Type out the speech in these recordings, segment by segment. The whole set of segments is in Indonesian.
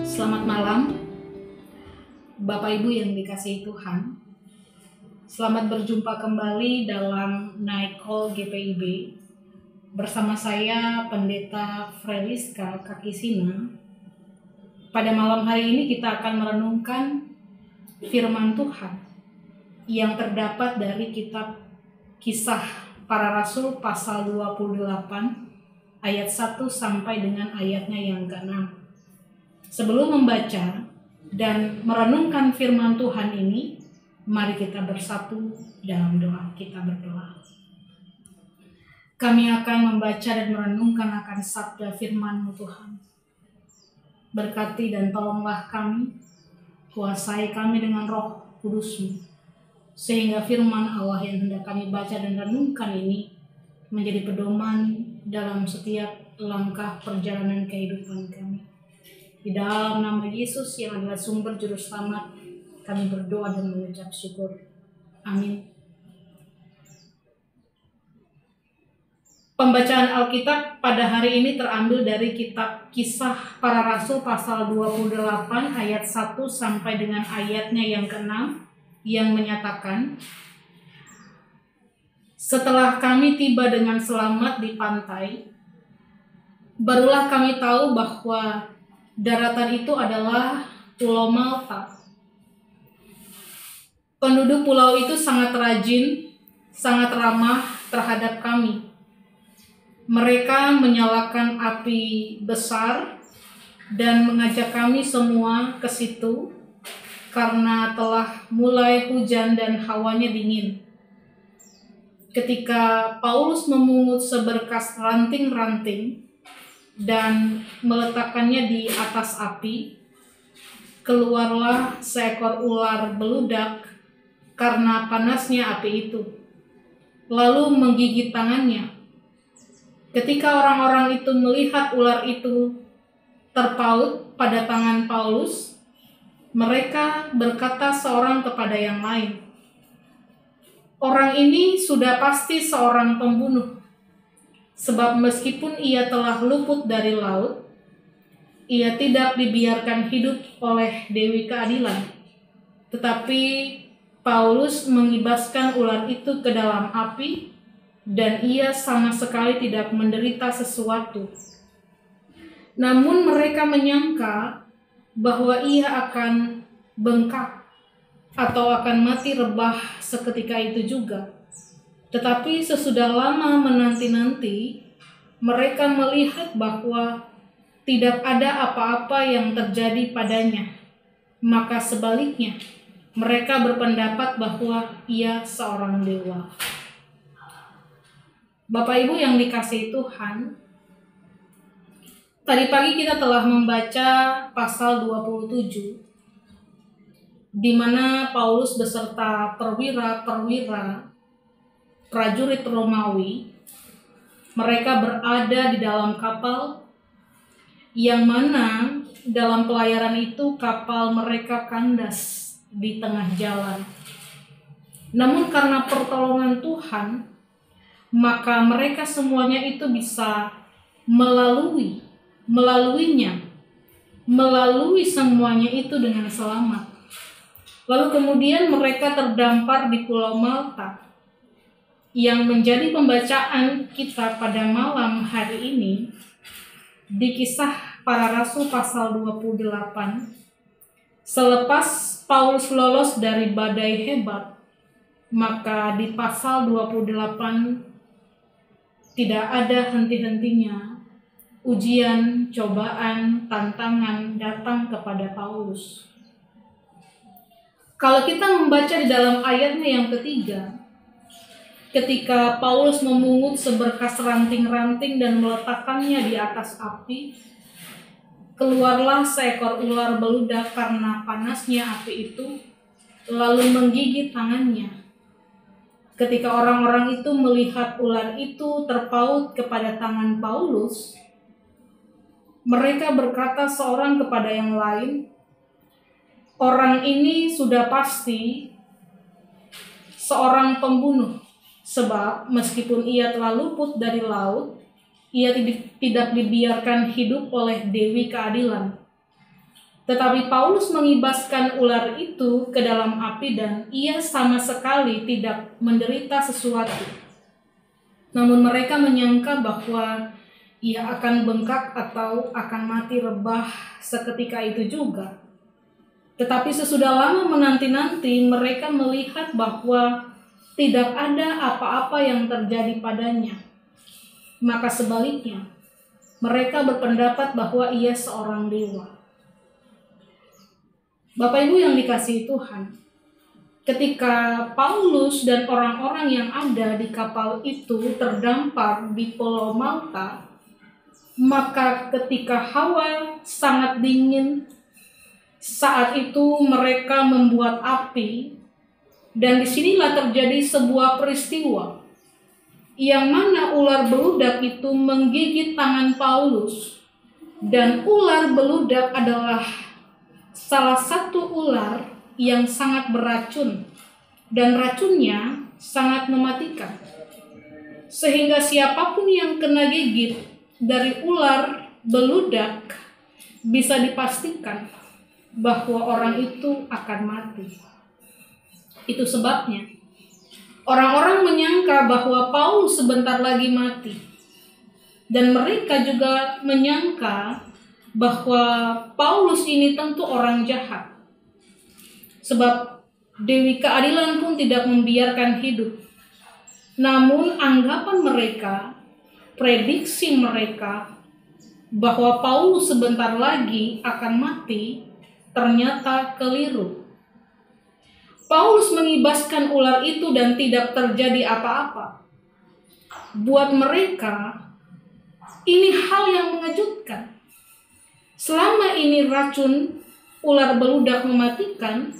Selamat malam, Bapak Ibu yang dikasihi Tuhan. Selamat berjumpa kembali dalam Night Call GPIB bersama saya Pendeta Freliska Kakisina. Pada malam hari ini kita akan merenungkan firman Tuhan yang terdapat dari kitab Kisah Para Rasul pasal 28 ayat 1 sampai dengan ayatnya yang ke-6. Sebelum membaca dan merenungkan firman Tuhan ini, mari kita bersatu dalam doa. Kita berdoa. Kami akan membaca dan merenungkan akan sabda firman-Mu Tuhan. Berkati dan tolonglah kami, kuasai kami dengan Roh Kudus-Mu, sehingga firman Allah yang hendak kami baca dan renungkan ini menjadi pedoman dalam setiap langkah perjalanan kehidupan kami. Di dalam nama Yesus yang adalah sumber juru selamat, kami berdoa dan mengucap syukur. Amin. Pembacaan Alkitab pada hari ini terambil dari kitab Kisah Para Rasul pasal 28 ayat 1 sampai dengan ayatnya yang ke-6 yang menyatakan, setelah kami tiba dengan selamat di pantai, barulah kami tahu bahwa daratan itu adalah Pulau Malta. Penduduk pulau itu sangat rajin, sangat ramah terhadap kami. Mereka menyalakan api besar dan mengajak kami semua ke situ karena telah mulai hujan dan hawanya dingin. Ketika Paulus memungut seberkas ranting-ranting dan meletakkannya di atas api, keluarlah seekor ular beludak karena panasnya api itu, lalu menggigit tangannya. Ketika orang-orang itu melihat ular itu terpaut pada tangan Paulus, mereka berkata seorang kepada yang lain, "Orang ini sudah pasti seorang pembunuh. Sebab meskipun ia telah luput dari laut, ia tidak dibiarkan hidup oleh Dewi Keadilan. Tetapi Paulus mengibaskan ular itu ke dalam api, dan ia sama sekali tidak menderita sesuatu. Namun mereka menyangka bahwa ia akan bengkak atau akan mati rebah seketika itu juga. Tetapi sesudah lama menanti-nanti, mereka melihat bahwa tidak ada apa-apa yang terjadi padanya. Maka sebaliknya, mereka berpendapat bahwa ia seorang dewa." Bapak Ibu yang dikasihi Tuhan, tadi pagi kita telah membaca pasal 27, di mana Paulus beserta perwira-perwira prajurit Romawi, mereka berada di dalam kapal yang mana dalam pelayaran itu kapal mereka kandas di tengah jalan. Namun karena pertolongan Tuhan, maka mereka semuanya itu bisa melalui semuanya itu dengan selamat. Lalu kemudian mereka terdampar di Pulau Malta. Yang menjadi pembacaan kita pada malam hari ini di Kisah Para Rasul pasal 28. Selepas Paulus lolos dari badai hebat, maka di pasal 28 tidak ada henti-hentinya ujian, cobaan, tantangan datang kepada Paulus. Kalau kita membaca di dalam ayatnya yang ketiga, ketika Paulus memungut seberkas ranting-ranting dan meletakkannya di atas api, keluarlah seekor ular beludak karena panasnya api itu, lalu menggigit tangannya. Ketika orang-orang itu melihat ular itu terpaut kepada tangan Paulus, mereka berkata seorang kepada yang lain, "Orang ini sudah pasti seorang pembunuh. Sebab meskipun ia telah luput dari laut, ia tidak dibiarkan hidup oleh Dewi Keadilan. Tetapi Paulus mengibaskan ular itu ke dalam api dan ia sama sekali tidak menderita sesuatu. Namun mereka menyangka bahwa ia akan bengkak atau akan mati rebah seketika itu juga. Tetapi sesudah lama menanti-nanti mereka melihat bahwa tidak ada apa-apa yang terjadi padanya. Maka sebaliknya, mereka berpendapat bahwa ia seorang dewa. Bapak Ibu yang dikasihi Tuhan, ketika Paulus dan orang-orang yang ada di kapal itu terdampar di Pulau Malta, maka ketika hawa sangat dingin, saat itu mereka membuat api, dan disinilah terjadi sebuah peristiwa, yang mana ular beludak itu menggigit tangan Paulus, dan ular beludak adalah salah satu ular yang sangat beracun, dan racunnya sangat mematikan. Sehingga siapapun yang kena gigit dari ular beludak bisa dipastikan bahwa orang itu akan mati. Itu sebabnya orang-orang menyangka bahwa Paulus sebentar lagi mati. Dan mereka juga menyangka bahwa Paulus ini tentu orang jahat. Sebab Dewi Keadilan pun tidak membiarkan hidup. Namun anggapan mereka, prediksi mereka bahwa Paulus sebentar lagi akan mati ternyata keliru. Paulus mengibaskan ular itu dan tidak terjadi apa-apa. Buat mereka, ini hal yang mengejutkan. Selama ini racun ular beludak mematikan,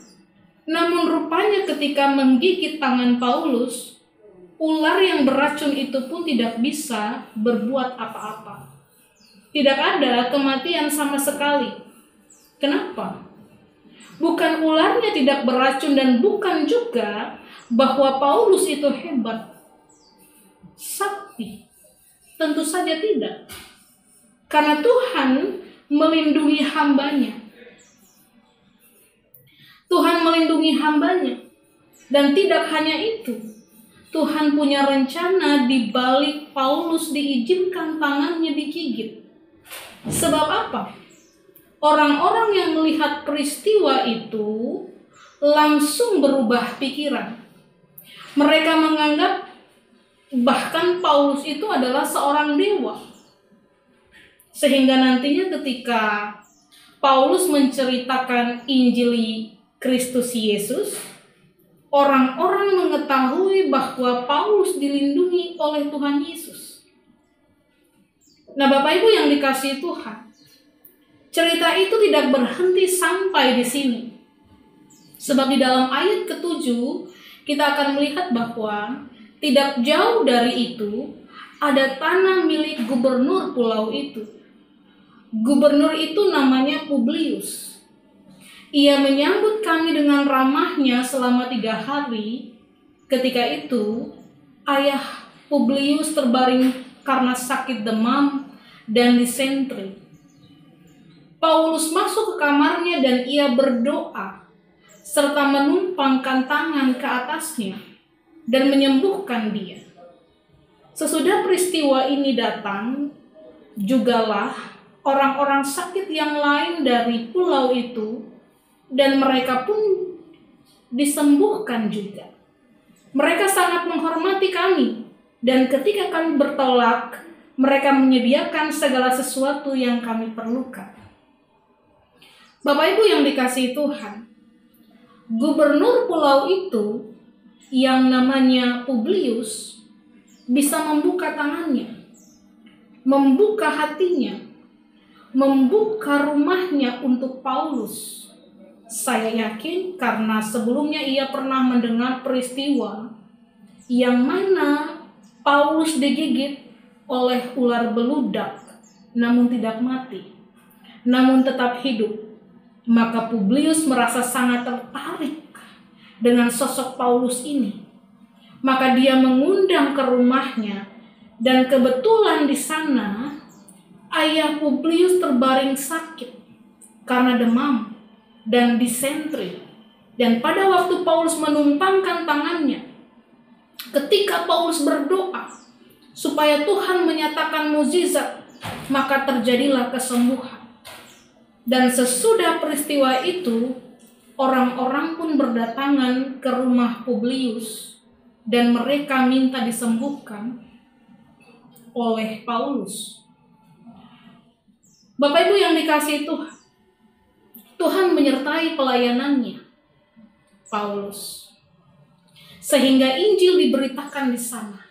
namun rupanya ketika menggigit tangan Paulus, ular yang beracun itu pun tidak bisa berbuat apa-apa. Tidak ada kematian sama sekali. Kenapa? Bukan ularnya tidak beracun dan bukan juga bahwa Paulus itu hebat, sakti. Tentu saja tidak. Karena Tuhan melindungi hambanya. Tuhan melindungi hambanya. Dan tidak hanya itu. Tuhan punya rencana di balik Paulus diizinkan tangannya digigit. Sebab apa? Orang-orang yang melihat peristiwa itu langsung berubah pikiran. Mereka menganggap bahkan Paulus itu adalah seorang dewa. Sehingga nantinya ketika Paulus menceritakan Injil Kristus Yesus, orang-orang mengetahui bahwa Paulus dilindungi oleh Tuhan Yesus. Nah, Bapak Ibu yang dikasihi Tuhan, cerita itu tidak berhenti sampai di sini. Sebab di dalam ayat ke-7 kita akan melihat bahwa tidak jauh dari itu ada tanah milik gubernur pulau itu. Gubernur itu namanya Publius. Ia menyambut kami dengan ramahnya selama 3 hari. Ketika itu, ayah Publius terbaring karena sakit demam dan disentri. Paulus masuk ke kamarnya dan ia berdoa, serta menumpangkan tangan ke atasnya dan menyembuhkan dia. Sesudah peristiwa ini datang, jugalah orang-orang sakit yang lain dari pulau itu, dan mereka pun disembuhkan juga. Mereka sangat menghormati kami, dan ketika kami bertolak, mereka menyediakan segala sesuatu yang kami perlukan. Bapak Ibu yang dikasihi Tuhan, gubernur pulau itu yang namanya Publius bisa membuka tangannya, membuka hatinya, membuka rumahnya untuk Paulus. Saya yakin karena sebelumnya ia pernah mendengar peristiwa yang mana Paulus digigit oleh ular beludak, namun tidak mati, namun tetap hidup. Maka Publius merasa sangat tertarik dengan sosok Paulus ini. Maka dia mengundang ke rumahnya, dan kebetulan di sana ayah Publius terbaring sakit karena demam dan disentri. Dan pada waktu Paulus menumpangkan tangannya, ketika Paulus berdoa supaya Tuhan menyatakan mukjizat, maka terjadilah kesembuhan. Dan sesudah peristiwa itu, orang-orang pun berdatangan ke rumah Publius dan mereka minta disembuhkan oleh Paulus. Bapak Ibu yang dikasihi Tuhan, Tuhan menyertai pelayanannya Paulus, sehingga Injil diberitakan di sana.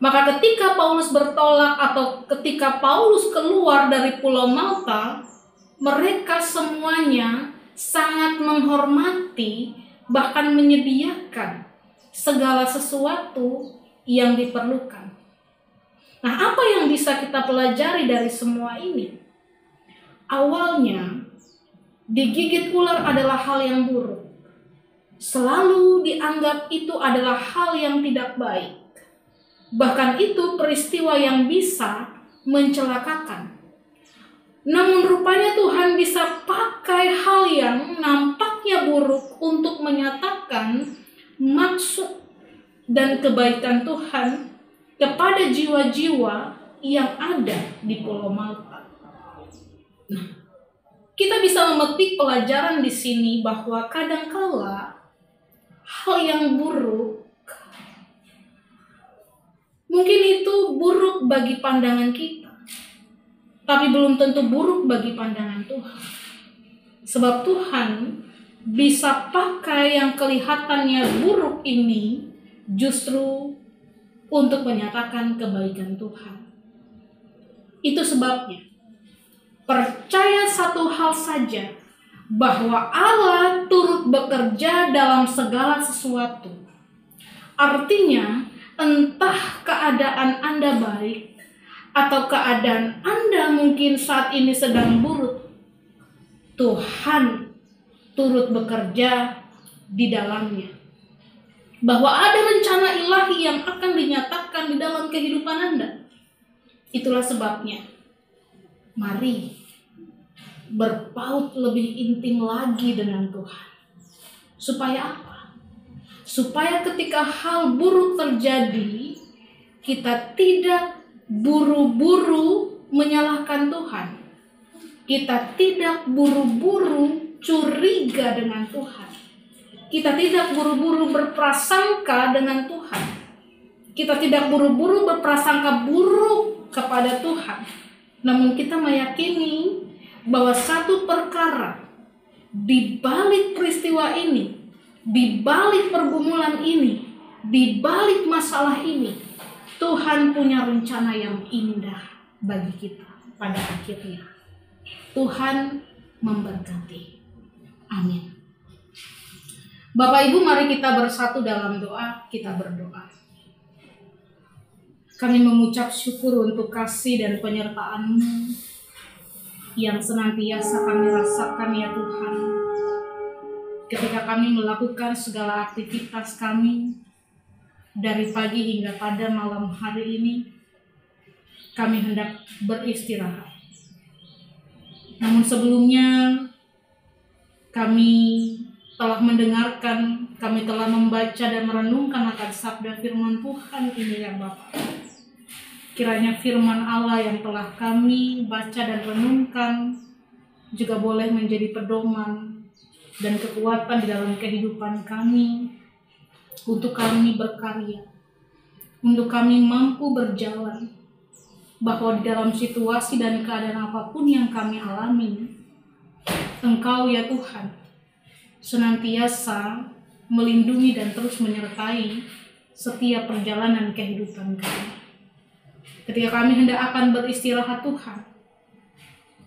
Maka ketika Paulus bertolak atau ketika Paulus keluar dari Pulau Malta, mereka semuanya sangat menghormati, bahkan menyediakan segala sesuatu yang diperlukan. Nah, apa yang bisa kita pelajari dari semua ini? Awalnya, digigit ular adalah hal yang buruk. Selalu dianggap itu adalah hal yang tidak baik. Bahkan itu peristiwa yang bisa mencelakakan. Namun rupanya Tuhan bisa pakai hal yang nampaknya buruk untuk menyatakan maksud dan kebaikan Tuhan kepada jiwa-jiwa yang ada di Pulau Malta. Nah, kita bisa memetik pelajaran di sini bahwa kadangkala hal yang buruk, mungkin itu buruk bagi pandangan kita, tapi belum tentu buruk bagi pandangan Tuhan. Sebab Tuhan bisa pakai yang kelihatannya buruk ini justru untuk menyatakan kebaikan Tuhan. Itu sebabnya, percaya satu hal saja, bahwa Allah turut bekerja dalam segala sesuatu. Artinya, entah keadaan Anda baik atau keadaan Anda mungkin saat ini sedang buruk, Tuhan turut bekerja di dalamnya. Bahwa ada rencana ilahi yang akan dinyatakan di dalam kehidupan Anda. Itulah sebabnya, mari berpaut lebih intim lagi dengan Tuhan. Supaya apa? Supaya ketika hal buruk terjadi, kita tidak buru-buru menyalahkan Tuhan. Kita tidak buru-buru curiga dengan Tuhan. Kita tidak buru-buru berprasangka dengan Tuhan. Kita tidak buru-buru berprasangka buruk kepada Tuhan. Namun kita meyakini bahwa satu perkara di balik peristiwa ini, di balik pergumulan ini, di balik masalah ini, Tuhan punya rencana yang indah bagi kita pada akhirnya. Tuhan memberkati. Amin. Bapak Ibu, mari kita bersatu dalam doa, kita berdoa. Kami mengucap syukur untuk kasih dan penyertaan-Mu yang senantiasa kami rasakan ya Tuhan. Ketika kami melakukan segala aktivitas kami, dari pagi hingga pada malam hari ini, kami hendak beristirahat. Namun sebelumnya, kami telah mendengarkan, kami telah membaca dan merenungkan akan sabda firman Tuhan ini ya Bapak. Kiranya firman Allah yang telah kami baca dan renungkan juga boleh menjadi pedoman dan kekuatan di dalam kehidupan kami, untuk kami berkarya, untuk kami mampu berjalan, bahwa di dalam situasi dan keadaan apapun yang kami alami, Engkau ya Tuhan senantiasa melindungi dan terus menyertai setiap perjalanan kehidupan kami. Ketika kami hendak akan beristirahat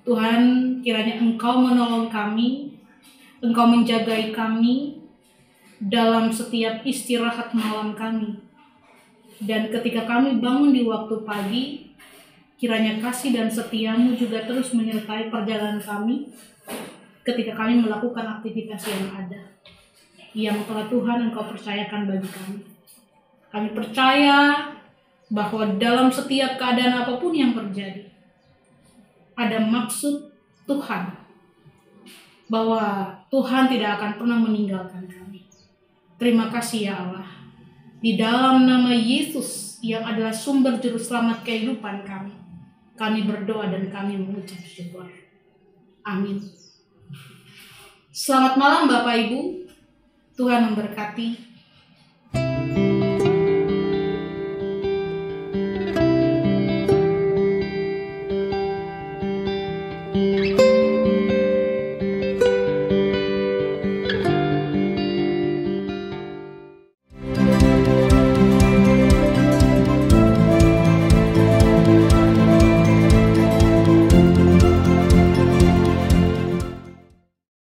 Tuhan, kiranya Engkau menolong kami, Engkau menjagai kami dalam setiap istirahat malam kami. Dan ketika kami bangun di waktu pagi, kiranya kasih dan setia-Mu juga terus menyertai perjalanan kami ketika kami melakukan aktivitas yang ada, yang telah Tuhan Engkau percayakan bagi kami. Kami percaya bahwa dalam setiap keadaan apapun yang terjadi, ada maksud Tuhan bahwa Tuhan tidak akan pernah meninggalkan kami. Terima kasih ya Allah. Di dalam nama Yesus yang adalah sumber juru selamat kehidupan kami berdoa dan kami mengucap syukur. Amin. Selamat malam Bapak Ibu. Tuhan memberkati.